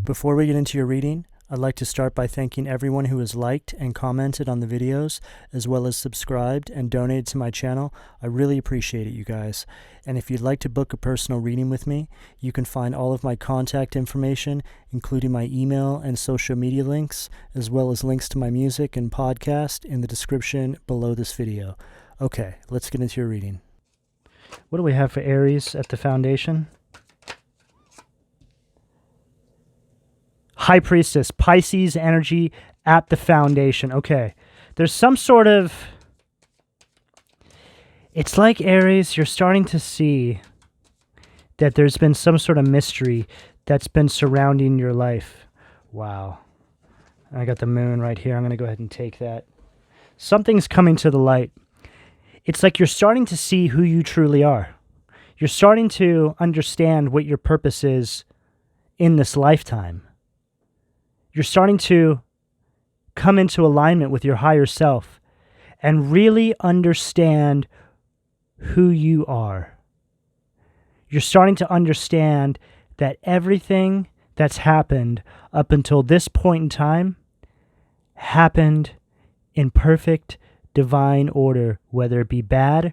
Before we get into your reading, I'd like to start by thanking everyone who has liked and commented on the videos, as well as subscribed and donated to my channel. I really appreciate it, you guys. And if you'd like to book a personal reading with me, you can find all of my contact information, including my email and social media links, as well as links to my music and podcast in the description below this video. Okay, let's get into your reading. What do we have for Aries at the foundation? High Priestess, Pisces energy at the foundation. Okay, there's some sort of... It's like Aries, you're starting to see that there's been some sort of mystery that's been surrounding your life. Wow. I got the moon right here. I'm going to go ahead and take that. Something's coming to the light. It's like you're starting to see who you truly are. You're starting to understand what your purpose is in this lifetime. You're starting to come into alignment with your higher self and really understand who you are. You're starting to understand that everything that's happened up until this point in time happened in perfect divine order, whether it be bad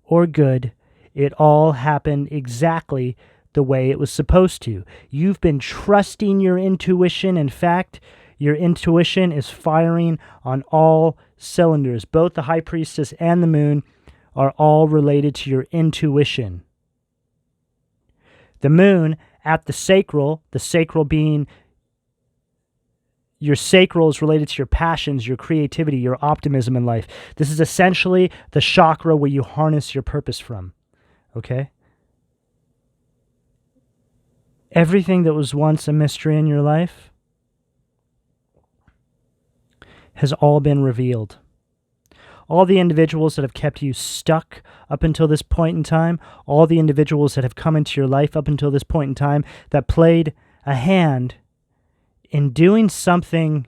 or good. It all happened exactly the way it was supposed to. You've been trusting your intuition. In fact, your intuition is firing on all cylinders. Both the High Priestess and the Moon are all related to your intuition. The Moon at the sacral being your sacral is related to your passions, your creativity, your optimism in life. This is essentially the chakra where you harness your purpose from. Okay? Everything that was once a mystery in your life has all been revealed. All the individuals that have kept you stuck up until this point in time, all the individuals that have come into your life up until this point in time that played a hand in doing something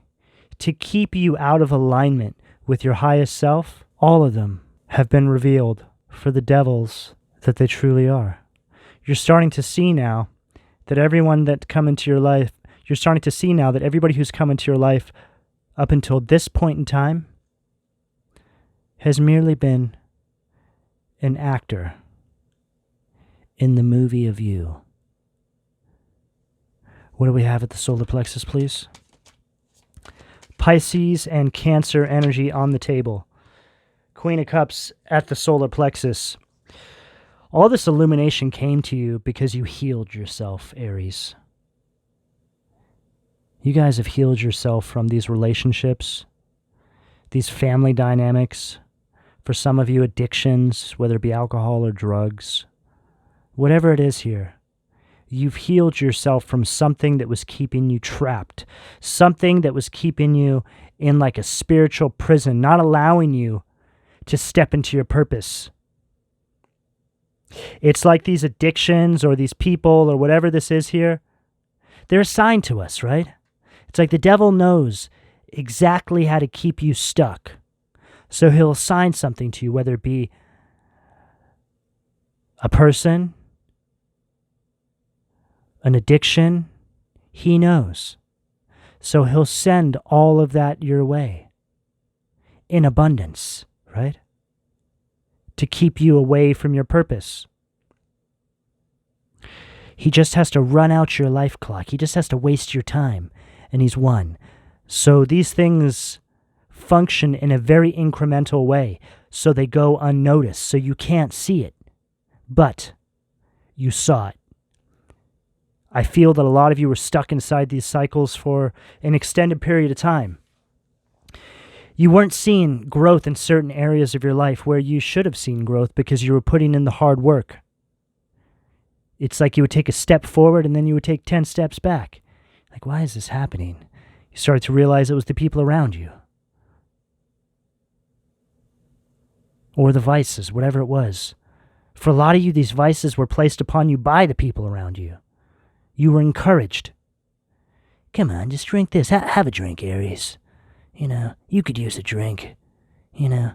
to keep you out of alignment with your highest self, all of them have been revealed for the devils that they truly are. You're starting to see now that everyone that come into your life, you're starting to see now that everybody who's come into your life up until this point in time has merely been an actor in the movie of you. What do we have at the solar plexus, please? Pisces and Cancer energy on the table. Queen of Cups at the solar plexus. All this illumination came to you because you healed yourself, Aries. You guys have healed yourself from these relationships, these family dynamics, for some of you addictions, whether it be alcohol or drugs. Whatever it is here, you've healed yourself from something that was keeping you trapped, something that was keeping you in like a spiritual prison, not allowing you to step into your purpose. It's like these addictions or these people or whatever this is here, they're assigned to us, right? It's like the devil knows exactly how to keep you stuck. So he'll assign something to you, whether it be a person, an addiction, he knows. So he'll send all of that your way in abundance, right? To keep you away from your purpose. He just has to run out your life clock. He just has to waste your time, and he's won. So these things function in a very incremental way, so they go unnoticed, so you can't see it, but you saw it. I feel that a lot of you were stuck inside these cycles for an extended period of time. You weren't seeing growth in certain areas of your life where you should have seen growth because you were putting in the hard work. It's like you would take a step forward and then you would take 10 steps back. Like, why is this happening? You started to realize it was the people around you. Or the vices, whatever it was. For a lot of you, these vices were placed upon you by the people around you. You were encouraged. Come on, just drink this. Have a drink, Aries. You know, you could use a drink. You know,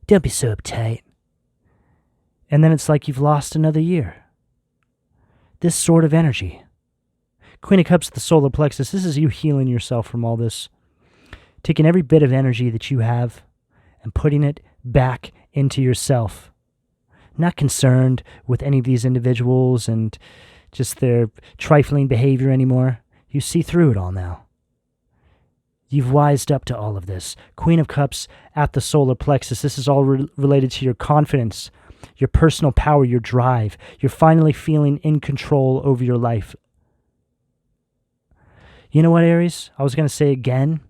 don't be so uptight. And then it's like you've lost another year. This sort of energy. Queen of Cups at the solar plexus. This is you healing yourself from all this. Taking every bit of energy that you have and putting it back into yourself. Not concerned with any of these individuals and just their trifling behavior anymore. You see through it all now. You've wised up to all of this. Queen of Cups at the solar plexus. This is all related to your confidence, your personal power, your drive. You're finally feeling in control over your life. You know what, Aries? I was going to say again,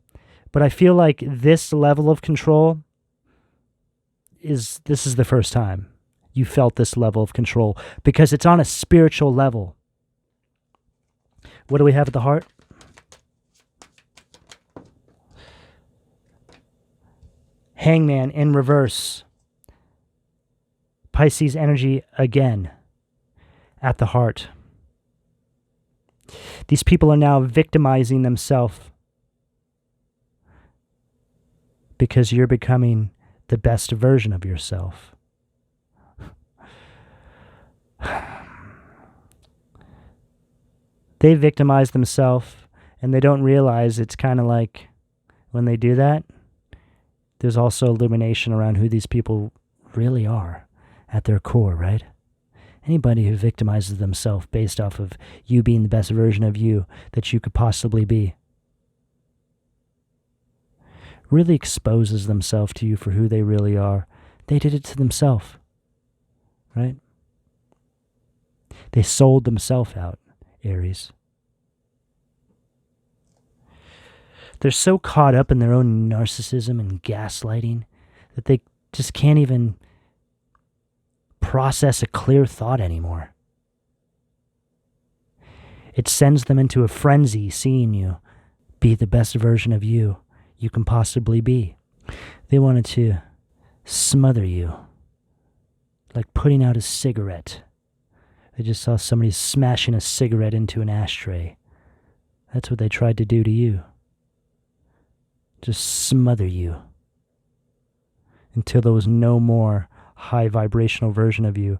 but I feel like this level of control this is the first time you felt this level of control, because it's on a spiritual level. What do we have at the heart? Hangman in reverse. Pisces energy again at the heart. These people are now victimizing themselves because you're becoming the best version of yourself. They victimize themselves and they don't realize it's kind of like when they do that, there's also illumination around who these people really are at their core, right? Anybody who victimizes themselves based off of you being the best version of you that you could possibly be really exposes themselves to you for who they really are. They did it to themselves, right? They sold themselves out, Aries. They're so caught up in their own narcissism and gaslighting that they just can't even process a clear thought anymore. It sends them into a frenzy seeing you be the best version of you can possibly be. They wanted to smother you, like putting out a cigarette. They just saw somebody smashing a cigarette into an ashtray. That's what they tried to do to you. Just smother you until there was no more high vibrational version of you,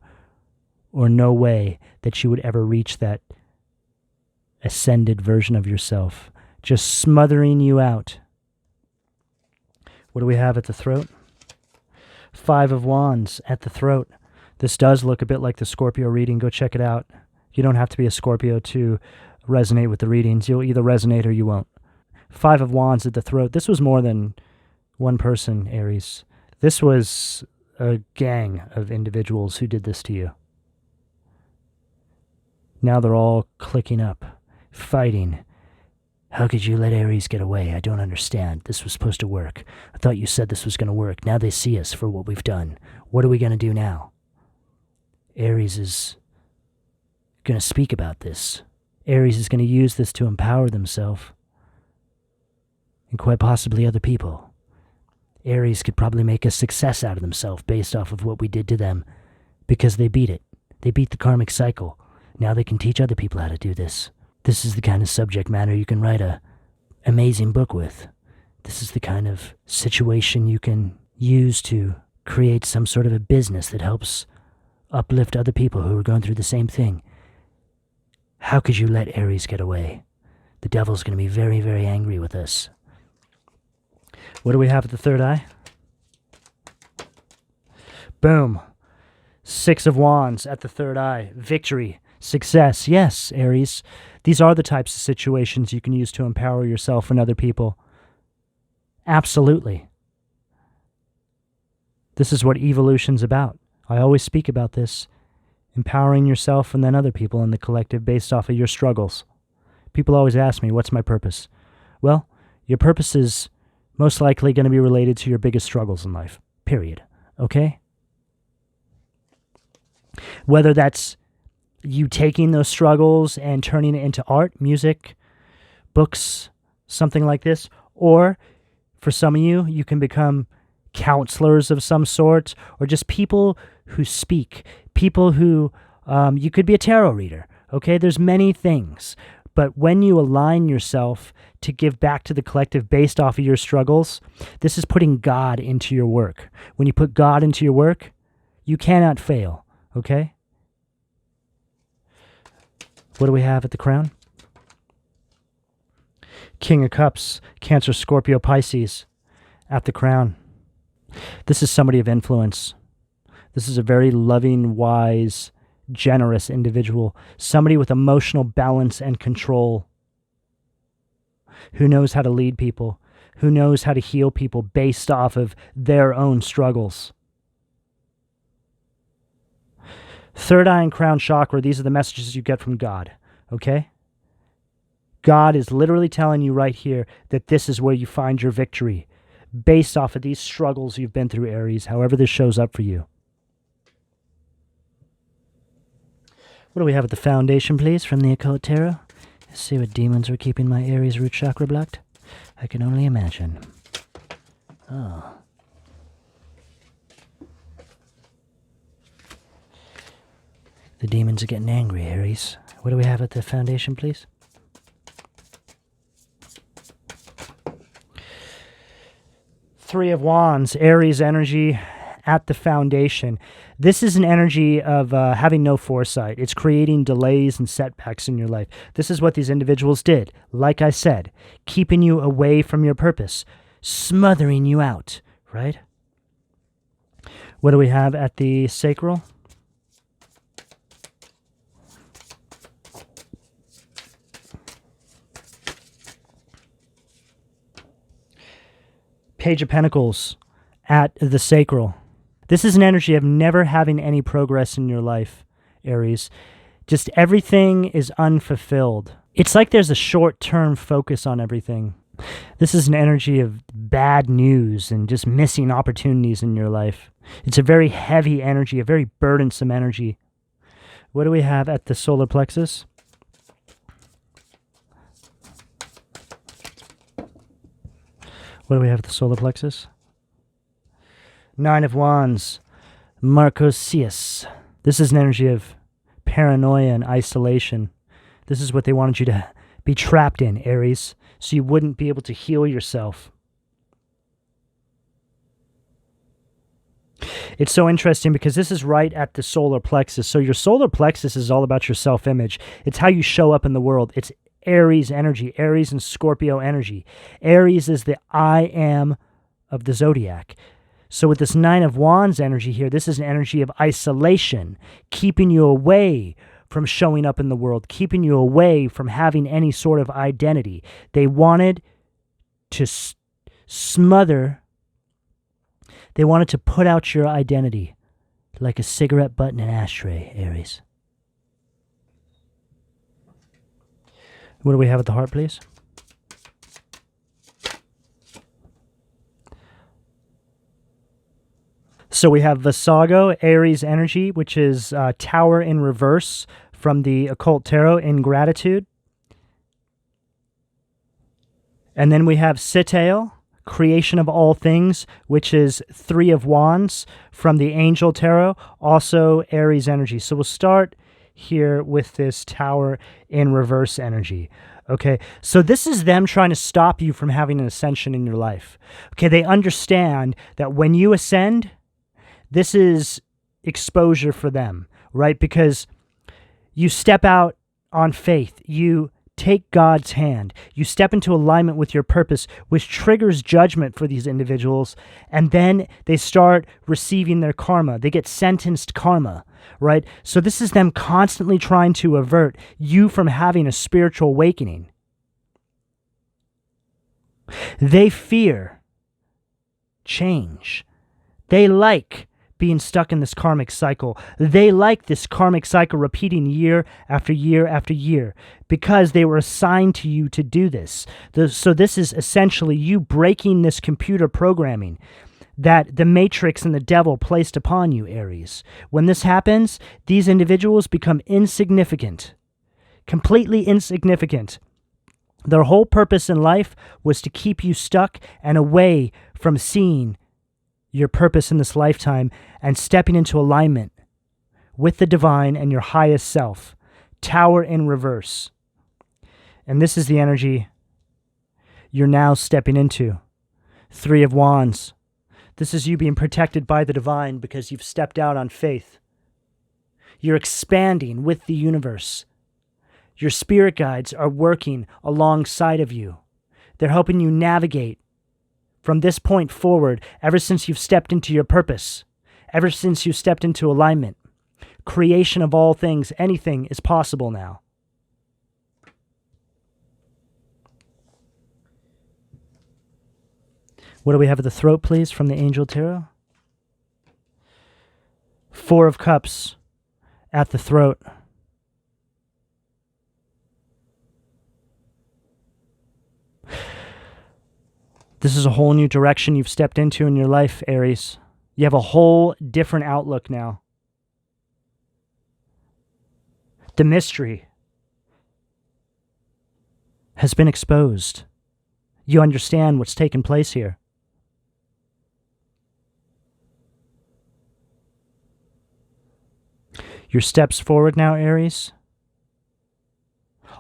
or no way that you would ever reach that ascended version of yourself. Just smothering you out. What do we have at the throat? 5 of Wands at the throat. This does look a bit like the Scorpio reading. Go check it out. You don't have to be a Scorpio to resonate with the readings. You'll either resonate or you won't. 5 of Wands at the throat. This was more than one person, Aries. This was a gang of individuals who did this to you. Now they're all clicking up, fighting. How could you let Aries get away? I don't understand. This was supposed to work. I thought you said this was going to work. Now they see us for what we've done. What are we going to do now? Aries is going to speak about this. Aries is going to use this to empower themselves and quite possibly other people. Aries could probably make a success out of themselves based off of what we did to them because they beat it. They beat the karmic cycle. Now they can teach other people how to do this. This is the kind of subject matter you can write an amazing book with. This is the kind of situation you can use to create some sort of a business that helps uplift other people who are going through the same thing. How could you let Aries get away? The devil's going to be very, very angry with us. What do we have at the third eye? Boom. 6 of Wands at the third eye. Victory. Success. Yes, Aries. These are the types of situations you can use to empower yourself and other people. Absolutely. This is what evolution's about. I always speak about this. Empowering yourself and then other people in the collective based off of your struggles. People always ask me, what's my purpose? Well, your purpose is most likely going to be related to your biggest struggles in life. Period. Okay? Whether that's you taking those struggles and turning it into art, music, books, something like this, or for some of you, you can become counselors of some sort, or just people who speak, people who, you could be a tarot reader, okay? There's many things, but when you align yourself to give back to the collective based off of your struggles, this is putting God into your work. When you put God into your work, you cannot fail, okay? What do we have at the crown? King of Cups, Cancer, Scorpio, Pisces at the crown. This is somebody of influence. This is a very loving, wise, generous individual. Somebody with emotional balance and control. Who knows how to lead people. Who knows how to heal people based off of their own struggles. Third eye and crown chakra, these are the messages you get from God. Okay? God is literally telling you right here that this is where you find your victory based off of these struggles you've been through, Aries, however this shows up for you. What do we have at the foundation, please, from the Occult Tarot? Let's see what demons are keeping my Aries root chakra blocked. I can only imagine. Oh. The demons are getting angry, Aries. What do we have at the foundation, please? Three of Wands, Aries energy at the foundation. This is an energy of having no foresight. It's creating delays and setbacks in your life. This is what these individuals did. Like I said, keeping you away from your purpose, smothering you out, right? What do we have at the sacral? Page of Pentacles at the sacral. This is an energy of never having any progress in your life, Aries. Just everything is unfulfilled. It's like there's a short-term focus on everything. This is an energy of bad news and just missing opportunities in your life. It's a very heavy energy, a very burdensome energy. What do we have at the solar plexus? What do we have at the solar plexus? Nine of Wands, Marcosius. This is an energy of paranoia and isolation. This is what they wanted you to be trapped in, Aries, so you wouldn't be able to heal yourself. It's so interesting because this is right at the solar plexus. So your solar plexus is all about your self-image. It's how you show up in the world. It's Aries energy, Aries and Scorpio energy. Aries is the I am of the zodiac. So with this Nine of Wands energy here, this is an energy of isolation, keeping you away from showing up in the world, keeping you away from having any sort of identity. They wanted to smother, they wanted to put out your identity like a cigarette butt in an ashtray, Aries. What do we have at the heart, please? So we have Visago, Aries energy, which is Tower in reverse from the Occult Tarot, Ingratitude. And then we have Sitael, Creation of All Things, which is Three of Wands from the Angel Tarot, also Aries energy. So we'll start here with this Tower in reverse energy. Okay, so this is them trying to stop you from having an ascension in your life. Okay, they understand that when you ascend, this is exposure for them, right? Because you step out on faith, you take God's hand, you step into alignment with your purpose, which triggers judgment for these individuals, and then they start receiving their karma. They get sentenced karma, right? So this is them constantly trying to avert you from having a spiritual awakening. They fear change. They like being stuck in this karmic cycle. They like this karmic cycle repeating year after year after year because they were assigned to you to do this. So this is essentially you breaking this computer programming that the matrix and the devil placed upon you, Aries. When this happens, these individuals become insignificant, completely insignificant. Their whole purpose in life was to keep you stuck and away from seeing your purpose in this lifetime and stepping into alignment with the divine and your highest self. Tower in reverse. And this is the energy you're now stepping into. Three of Wands. This is you being protected by the divine because you've stepped out on faith. You're expanding with the universe. Your spirit guides are working alongside of you. They're helping you navigate from this point forward, ever since you've stepped into your purpose, ever since you stepped into alignment. Creation of all things, anything is possible now. What do we have at the throat, please, from the Angel Tarot? 4 of Cups at the throat. This is a whole new direction you've stepped into in your life, Aries. You have a whole different outlook now. The mystery has been exposed. You understand what's taken place here. Your steps forward now, Aries.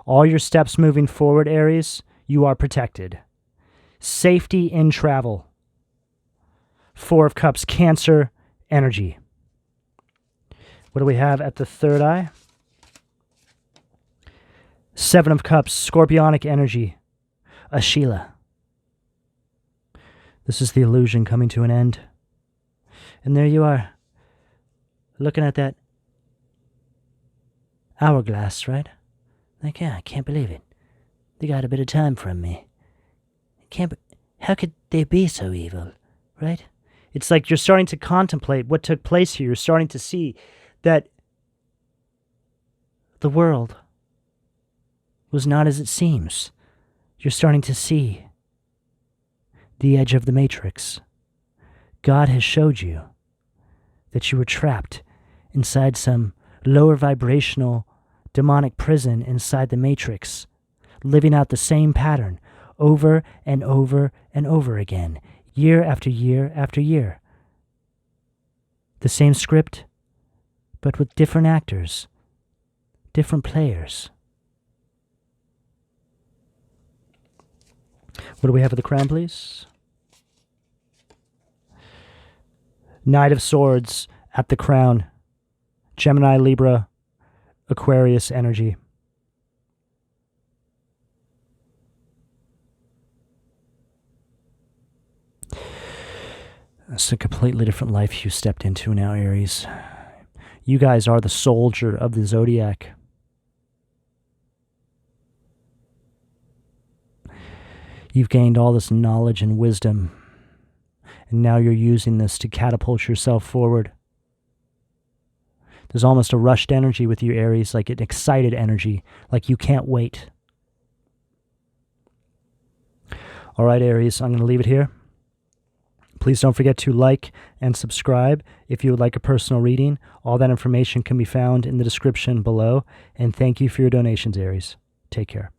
All your steps moving forward, Aries, you are protected. Safety in travel. 4 of Cups, Cancer energy. What do we have at the third eye? 7 of Cups, Scorpionic energy. Ashila. This is the illusion coming to an end. And there you are, looking at that hourglass, right? Like, yeah, I can't believe it. They got a bit of time from me. How could they be so evil, right? It's like you're starting to contemplate what took place here. You're starting to see that the world was not as it seems. You're starting to see the edge of the matrix. God has showed you that you were trapped inside some lower vibrational demonic prison inside the matrix, living out the same pattern over and over and over again, year after year after year. The same script, but with different actors, different players. What do we have at the crown, please? Knight of Swords at the crown. Gemini, Libra, Aquarius energy. It's a completely different life you stepped into now, Aries. You guys are the soldier of the zodiac. You've gained all this knowledge and wisdom, and now you're using this to catapult yourself forward. There's almost a rushed energy with you, Aries, like an excited energy, like you can't wait. All right, Aries, I'm going to leave it here. Please don't forget to like and subscribe if you would like a personal reading. All that information can be found in the description below. And thank you for your donations, Aries. Take care.